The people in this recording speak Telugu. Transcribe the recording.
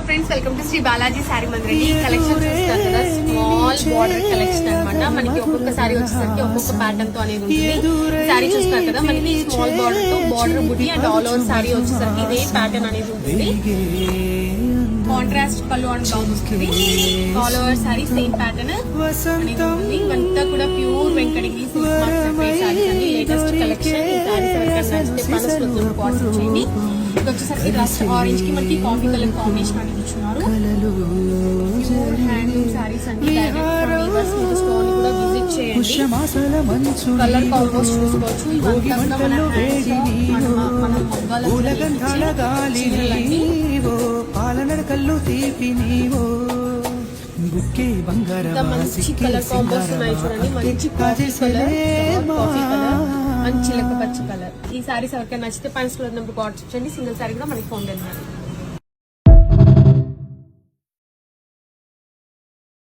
Friends welcome to Sri Balaji Saree Mandir. ఈ కలెక్షన్ చూస్తారు కదా, స్మాల్ బార్డర్ కలెక్షన్ అనమాట. మనకి ఒక్కొక్క సారీ వచ్చేసరికి ఒక్కొక్క ప్యాటర్న్ తో అనేది ఉంటుంది. సారీ చూస్తారు కదా, మనకి స్మాల్ బార్డర్ తో బార్డర్ బుట్టి అండ్ ఆల్ ఓవర్ సారీ వచ్చేసరికి ఇదే ప్యాటర్న్ అనేది ఉంటుంది. కాంట్రాస్ట్ పళ్ళు అండ్ బ్లౌజ్ వస్తుంది. All over sari same pattern అనేది ఉంటుంది. ఇవంతా కూడా pure Venkatagiri silk mark saris అండి. Latest collection. ఈ సారీస్ ఎవరికైనా నచ్చితే పనస్లో వాట్సాప్ చేయండి. ఇది వచ్చేసరికి రస్ట్ ఆరెంజ్ కి మనకి కాఫీ కలర్ కాంబినేషన్ అనేది ఇచ్చున్నారు. ప్యూర్ హ్యాండ్లూమ్ సారీస్ అండి. స్టోన్ కూడా విజిట్ చేయండి. కలర్ కాంబోస్ చూసుకోవచ్చు. ఇవంతా కూడా మన మంచి కలర్ కాంబోస్ ఉన్నాయి చూడండి. మంచి coffee colour, coffee colour and చిలక పచ్చి కలర్. ఈ సారీస్ ఎవరికైనా నచ్చితే పైన స్క్రోల్ నెంబర్ వాట్సాప్ చేయండి. సింగిల్ సారీ కూడా మనకి ఫోన్ చేయండి.